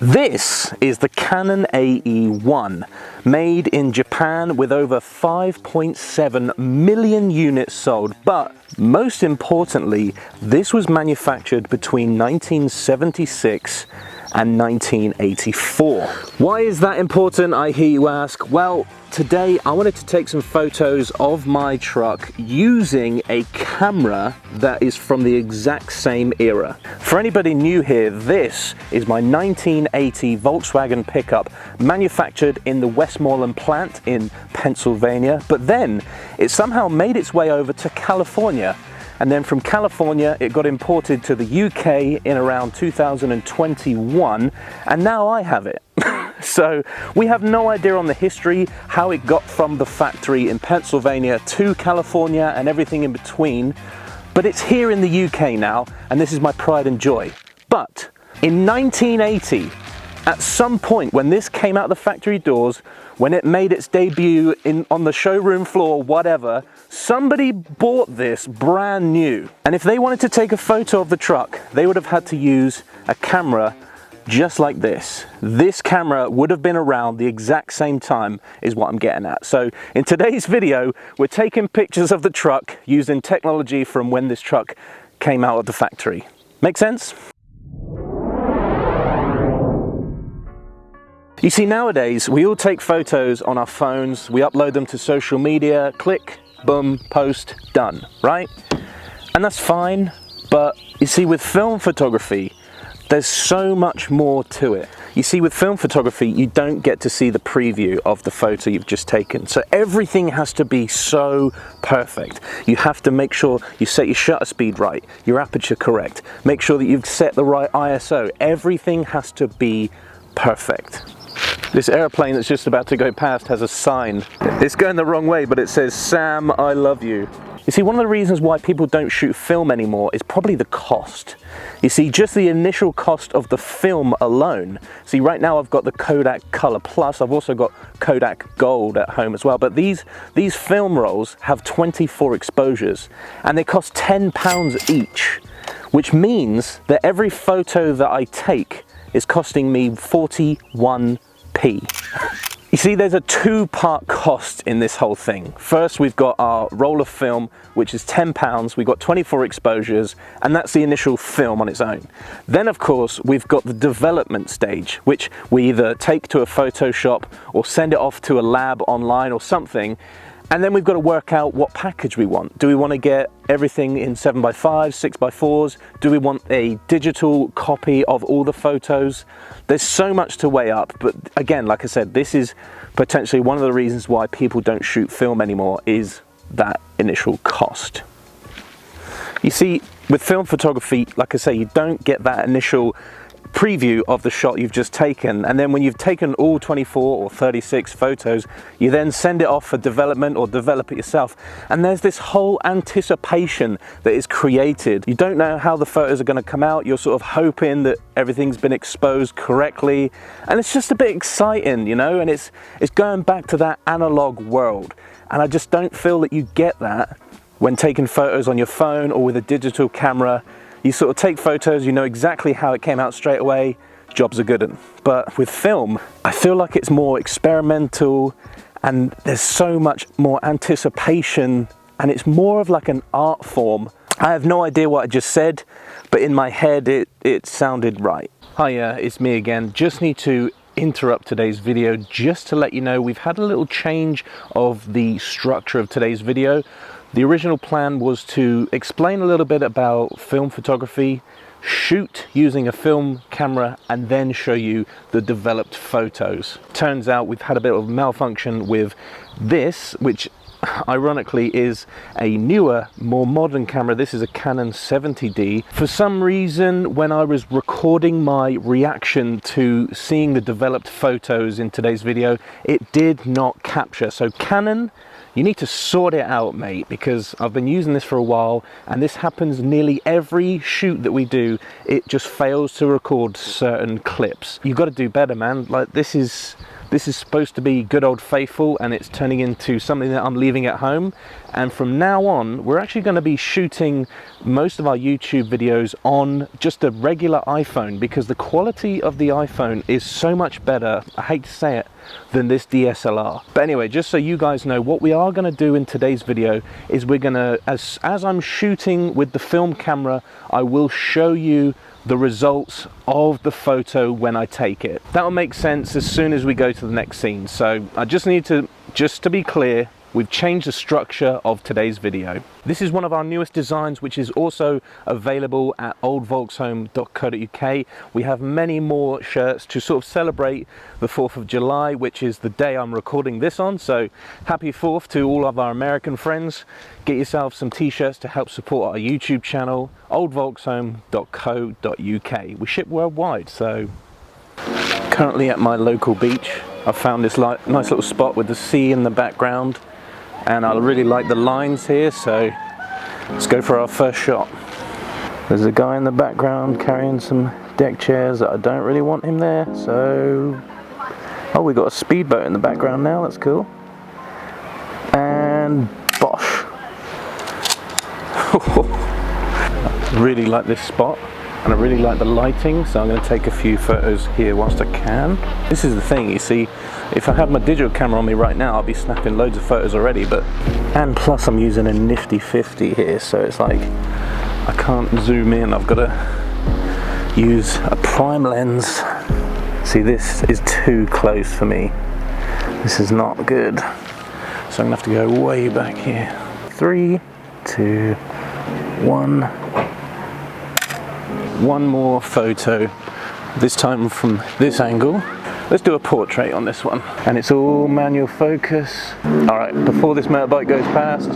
This is the Canon AE-1, made in Japan with over 5.7 million units sold, but most importantly, this was manufactured between 1976 and 1984. Why is that important, I hear you ask? Well, today I wanted to take some photos of my truck using a camera that is from the exact same era. For anybody new here, this is my 1980 Volkswagen pickup, manufactured in the Westmoreland plant in Pennsylvania, but then it somehow made its way over to California. And then from California, it got imported to the UK in around 2021, and now I have it. So we have no idea on the history, how it got from the factory in Pennsylvania to California and everything in between, but it's here in the UK now, and this is my pride and joy. But in 1980, at some point when this came out the factory doors, when it made its debut on the showroom floor, whatever, somebody bought this brand new. And if they wanted to take a photo of the truck, they would have had to use a camera just like this. This camera would have been around the exact same time is what I'm getting at. So in today's video, we're taking pictures of the truck using technology from when this truck came out of the factory. Make sense? You see, nowadays, we all take photos on our phones, we upload them to social media, click, boom, post, done, right? And that's fine, but you see, with film photography, there's so much more to it. You see, with film photography, you don't get to see the preview of the photo you've just taken. So everything has to be so perfect. You have to make sure you set your shutter speed right, your aperture correct, make sure that you've set the right ISO. Everything has to be perfect. This airplane that's just about to go past has a sign. It's going the wrong way, but it says, "Sam, I love you." You see, one of the reasons why people don't shoot film anymore is probably the cost. You see, just the initial cost of the film alone. See, right now I've got the Kodak Color Plus. I've also got Kodak Gold at home as well. But these film rolls have 24 exposures, and they cost £10 each, which means that every photo that I take is costing me 41p. You see, there's a two-part cost in this whole thing. First, we've got our roll of film, which is £10. We've got 24 exposures, and that's the initial film on its own. Then, of course, we've got the development stage, which we either take to a photo shop or send it off to a lab online or something. And then we've got to work out what package we want. Do we want to get everything in 7x5s, 6x4s? Do we want a digital copy of all the photos? There's so much to weigh up, but again, like I said, this is potentially one of the reasons why people don't shoot film anymore, is that initial cost. You see, with film photography, like I say, you don't get that initial preview of the shot you've just taken, and then when you've taken all 24 or 36 photos, you then send it off for development or develop it yourself, and there's this whole anticipation that is created. You don't know how the photos are going to come out. You're sort of hoping that everything's been exposed correctly, and it's just a bit exciting, you know, and it's going back to that analog world, and I just don't feel that you get that when taking photos on your phone or with a digital camera. You sort of take photos, you know exactly how it came out straight away, jobs are good. But with film, I feel like it's more experimental, and there's so much more anticipation, and it's more of like an art form. I have no idea what I just said, but in my head it sounded right. Hiya, it's me again. Just need to interrupt today's video just to let you know we've had a little change of the structure of today's video. The original plan was to explain a little bit about film photography, shoot using a film camera, and then show you the developed photos. Turns out we've had a bit of malfunction with this, which ironically is a newer, more modern camera. This is a Canon 70D. For some reason, when I was recording my reaction to seeing the developed photos in today's video, it did not capture. So Canon, you need to sort it out, mate, because I've been using this for a while, and this happens nearly every shoot that we do. It just fails to record certain clips. You've got to do better, man. Like, this is This is supposed to be good old faithful, and it's turning into something that I'm leaving at home. And from now on, we're actually going to be shooting most of our YouTube videos on just a regular iPhone, because the quality of the iPhone is so much better, I hate to say it, than this DSLR. But anyway, just so you guys know, what we are going to do in today's video is we're going to, as I'm shooting with the film camera, I will show you the results of the photo when I take it. That will make sense as soon as we go to the next scene. So I just need to, just to be clear, we've changed the structure of today's video. This is one of our newest designs, which is also available at oldvolkssupply.co.uk. We have many more shirts to sort of celebrate the 4th of July, which is the day I'm recording this on. So happy 4th to all of our American friends. Get yourself some t-shirts to help support our YouTube channel, oldvolkssupply.co.uk. We ship worldwide, so. Currently at my local beach. I found this nice little spot with the sea in the background, and I really like the lines here, so let's go for our first shot. There's a guy in the background carrying some deck chairs that I don't really want him there, so... Oh, we got a speedboat in the background now, that's cool. And bosh! I really like this spot, and I really like the lighting, so I'm going to take a few photos here whilst I can. This is the thing, you see, if I had my digital camera on me right now, I'll be snapping loads of photos already, and plus I'm using a nifty 50 here, so it's like I can't zoom in, I've got to use a prime lens. See, this is too close for me. This is not good. So I'm going to have to go way back here. 3, 2, 1. One more photo, this time from this angle. Let's do a portrait on this one. And it's all manual focus. All right, before this motorbike goes past.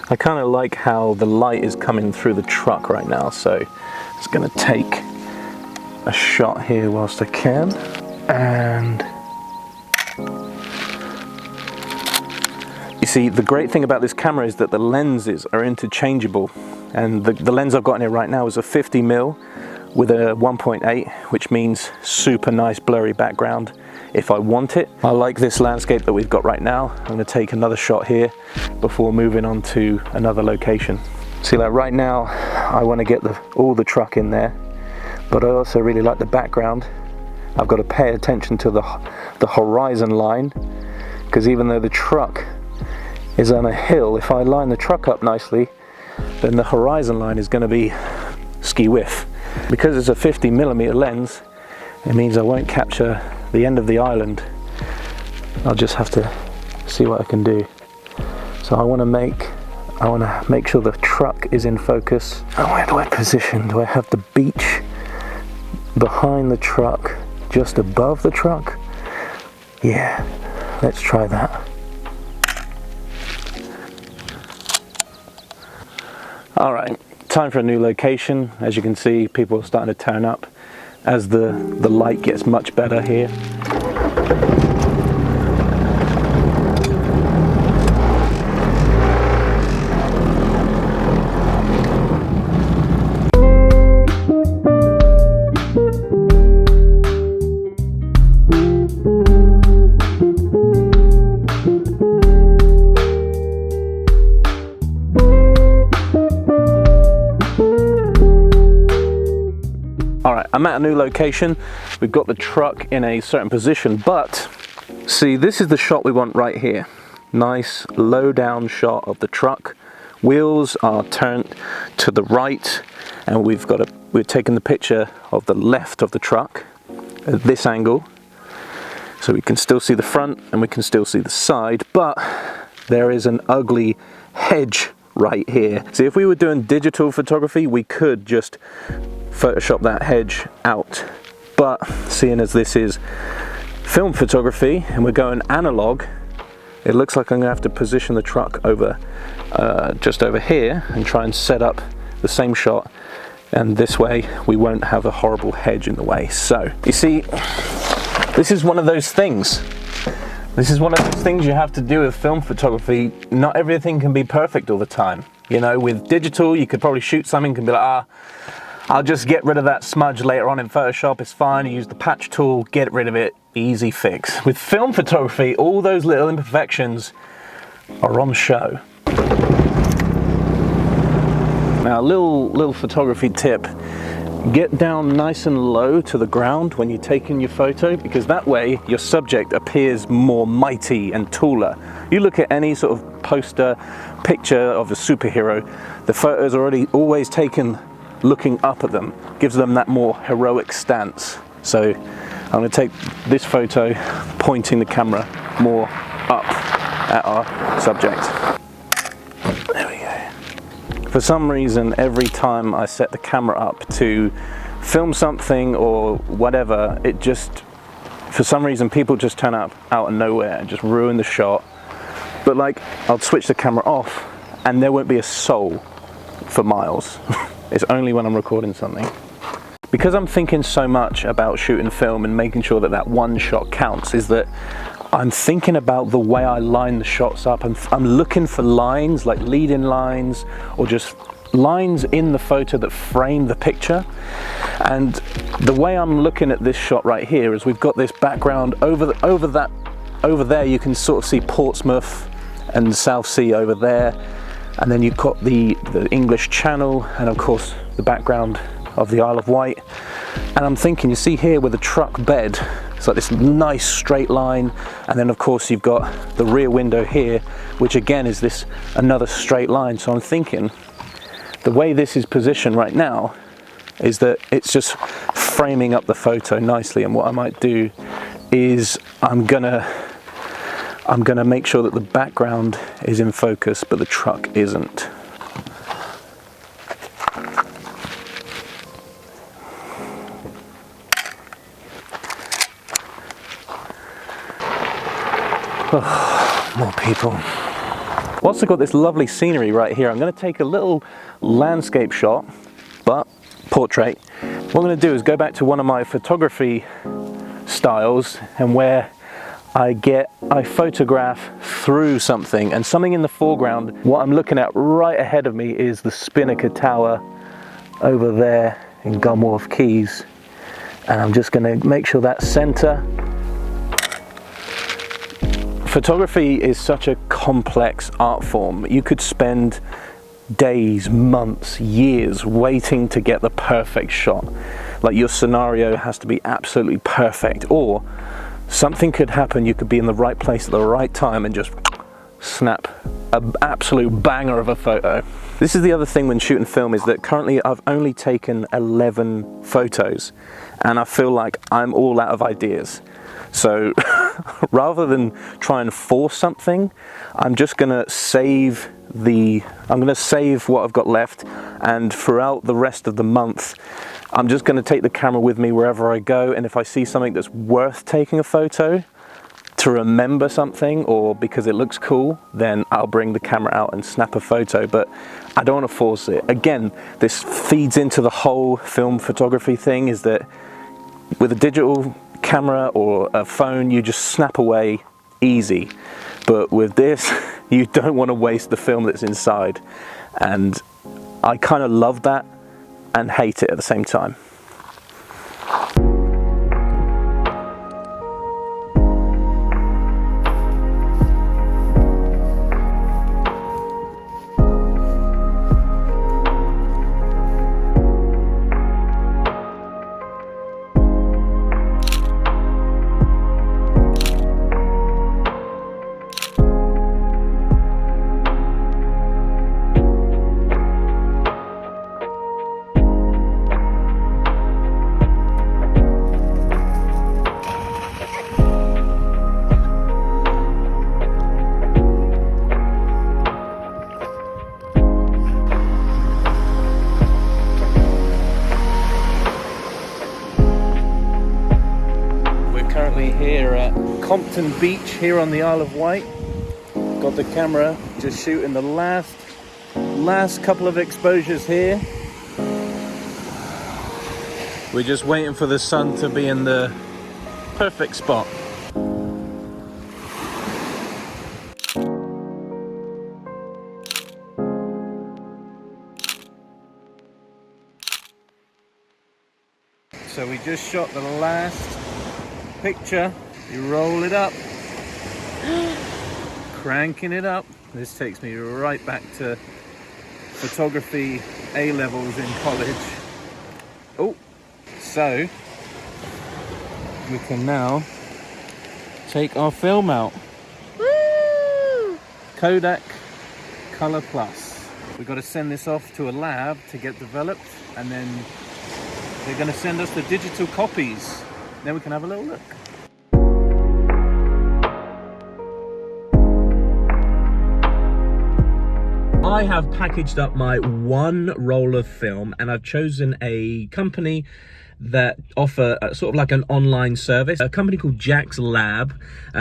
I kind of like how the light is coming through the truck right now, so it's going to take a shot here whilst I can. And you see, the great thing about this camera is that the lenses are interchangeable, and the lens I've got in here right now is a 50mm with a 1.8, which means super nice blurry background if I want it. I like this landscape that we've got right now. I'm going to take another shot here before moving on to another location. See, like right now I want to get all the truck in there, but I also really like the background. I've got to pay attention to the horizon line, because even though the truck is on a hill, if I line the truck up nicely, then the horizon line is going to be ski whiff. Because it's a 50mm lens, it means I won't capture the end of the island. I'll just have to see what I can do. So I want to make sure the truck is in focus. And where do I position? Do I have the beach behind the truck, just above the truck? Yeah, let's try that. All right, time for a new location. As you can see, people are starting to turn up as the light gets much better here. I'm at a new location. We've got the truck in a certain position, but see, this is the shot we want right here. Nice low down shot of the truck. Wheels are turned to the right, and we're taking the picture of the left of the truck at this angle, so we can still see the front and we can still see the side, but there is an ugly hedge right here. See, if we were doing digital photography, we could just Photoshop that hedge out, but seeing as this is film photography and we're going analog, it looks like I'm gonna have to position the truck over just over here and try and set up the same shot, and this way we won't have a horrible hedge in the way. So you see, this is one of those things. This is one of those things you have to do with film photography. Not everything can be perfect all the time. You know, with digital, you could probably shoot something and be like, I'll just get rid of that smudge later on in Photoshop. It's fine. You use the patch tool, get rid of it, easy fix. With film photography, all those little imperfections are on show. Now, a little photography tip. Get down nice and low to the ground when you're taking your photo, because that way your subject appears more mighty and taller. You look at any sort of poster picture of a superhero, the photos are always taken looking up at them, gives them that more heroic stance. So I'm going to take this photo pointing the camera more up at our subject. There we go. For some reason, every time I set the camera up to film something or whatever, it just, for some reason, people just turn up out of nowhere and just ruin the shot. But like, I'll switch the camera off and there won't be a soul for miles. It's only when I'm recording something. Because I'm thinking so much about shooting film and making sure that that one shot counts, is that I'm thinking about the way I line the shots up. I'm looking for lines, like lead-in lines, or just lines in the photo that frame the picture. And the way I'm looking at this shot right here is we've got this background over there. You can sort of see Portsmouth and the South Sea over there, and then you've got the English Channel, and of course the background of the Isle of Wight. And I'm thinking, you see here with the truck bed, it's like this nice straight line, and then of course you've got the rear window here, which again is this another straight line. So I'm thinking the way this is positioned right now is that it's just framing up the photo nicely. And what I might do is I'm gonna make sure that the background is in focus but the truck isn't. Oh, more people. Whilst I've got this lovely scenery right here, I'm going to take a little landscape shot, but portrait. What I'm going to do is go back to one of my photography styles, and where I photograph through something, and something in the foreground. What I'm looking at right ahead of me is the Spinnaker Tower over there in Gunwharf Quays, and I'm just going to make sure that's center. Photography is such a complex art form. You could spend days, months, years waiting to get the perfect shot. Like, your scenario has to be absolutely perfect, or something could happen. You could be in the right place at the right time and just snap an absolute banger of a photo. This is the other thing when shooting film, is that currently I've only taken 11 photos and I feel like I'm all out of ideas. So rather than try and force something, I'm just gonna save what I've got left, and throughout the rest of the month I'm just gonna take the camera with me wherever I go, and if I see something that's worth taking a photo to remember something, or because it looks cool, then I'll bring the camera out and snap a photo. But I don't want to force it. Again, this feeds into the whole film photography thing, is that with a digital camera or a phone, you just snap away easy. But with this, you don't want to waste the film that's inside. And I kind of love that and hate it at the same time. Here at Compton Beach here on the Isle of Wight. Got the camera just shooting the last couple of exposures here. We're just waiting for the sun to be in the perfect spot. So we just shot the last picture. You roll it up, cranking it up. This takes me right back to photography A-levels in college. Oh, so we can now take our film out. Woo! Kodak Color Plus. We've got to send this off to a lab to get developed, and then they're going to send us the digital copies. Then we can have a little look. I have packaged up my one roll of film, and I've chosen a company that offer sort of like an online service, a company called Jack's Lab.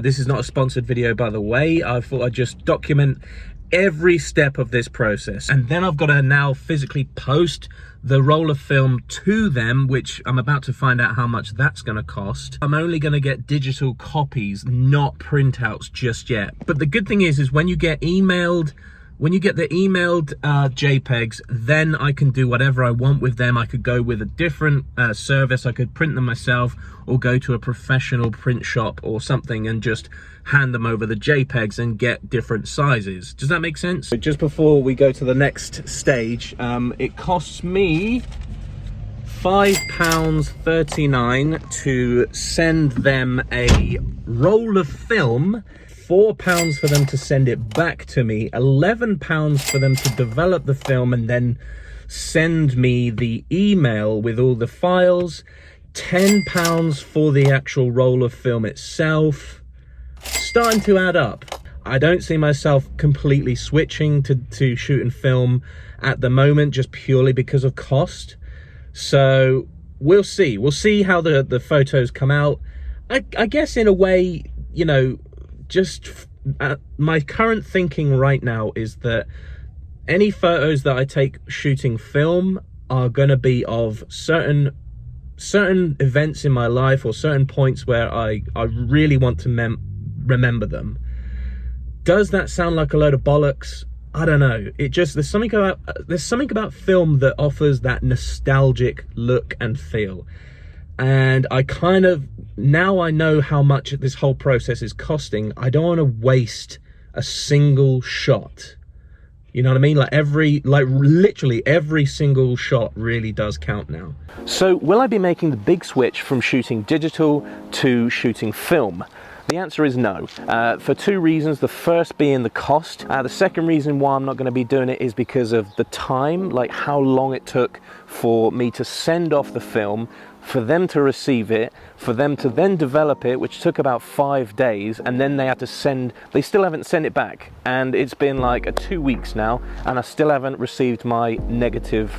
This is not a sponsored video, by the way. I thought I'd just document every step of this process, and then I've got to now physically post the roll of film to them, which I'm about to find out how much that's going to cost. I'm only going to get digital copies, not printouts just yet. But the good thing is when you get emailed, when you get the emailed JPEGs, then I can do whatever I want with them. I could go with a different service. I could print them myself, or go to a professional print shop or something and just hand them over the JPEGs and get different sizes. Does that make sense? Just before we go to the next stage, it costs me £5.39 to send them a roll of film, £4 for them to send it back to me, £11 for them to develop the film and then send me the email with all the files, £10 for the actual roll of film itself. Starting to add up. I don't see myself completely switching to shooting film at the moment, just purely because of cost. So we'll see. We'll see how the photos come out. I guess in a way, you know, just my current thinking right now is that any photos that I take shooting film are going to be of certain events in my life, or certain points where I really want to remember them. Does that sound like a load of bollocks? I don't know. It just, there's something about film that offers that nostalgic look and feel. And I kind of, now I know how much this whole process is costing, I don't want to waste a single shot. You know what I mean? Like literally every single shot really does count now. So will I be making the big switch from shooting digital to shooting film? The answer is no, for two reasons. The first being the cost. The second reason why I'm not going to be doing it is because of the time, like how long it took for me to send off the film, for them to receive it, for them to then develop it, which took about 5 days, and then they had to they still haven't sent it back. And it's been like 2 weeks now, and I still haven't received my negatives.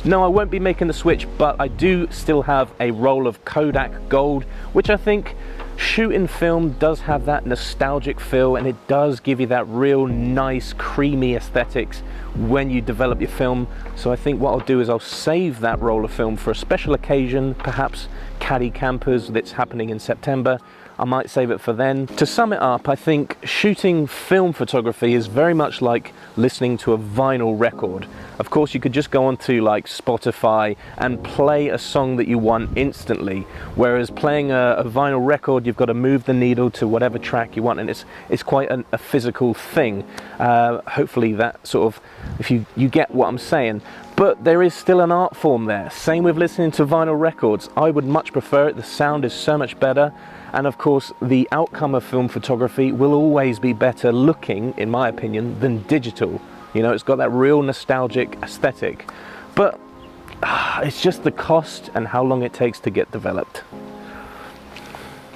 No, I won't be making the switch, but I do still have a roll of Kodak Gold, which I think shooting film does have that nostalgic feel, and it does give you that real nice creamy aesthetics when you develop your film. So I think what I'll do is I'll save that roll of film for a special occasion, perhaps Caddy campers that's happening in September. I might save it for then. To sum it up, I think shooting film photography is very much like listening to a vinyl record. Of course, you could just go onto like Spotify and play a song that you want instantly, whereas playing a vinyl record, you've got to move the needle to whatever track you want, and it's quite a physical thing. Hopefully that sort of, if you get what I'm saying. But there is still an art form there. Same with listening to vinyl records. I would much prefer it. The sound is so much better. And of course, the outcome of film photography will always be better looking, in my opinion, than digital. You know, it's got that real nostalgic aesthetic. But it's just the cost and how long it takes to get developed.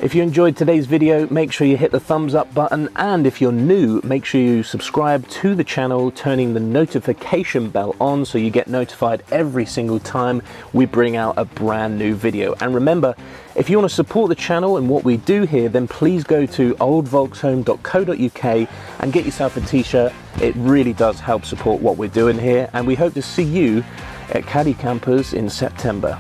If you enjoyed today's video, make sure you hit the thumbs up button, and if you're new, make sure you subscribe to the channel, turning the notification bell on so you get notified every single time we bring out a brand new video. And remember, if you want to support the channel and what we do here, then please go to oldvolkshome.co.uk and get yourself a t-shirt. It really does help support what we're doing here, and we hope to see you at Caddy Campers in September.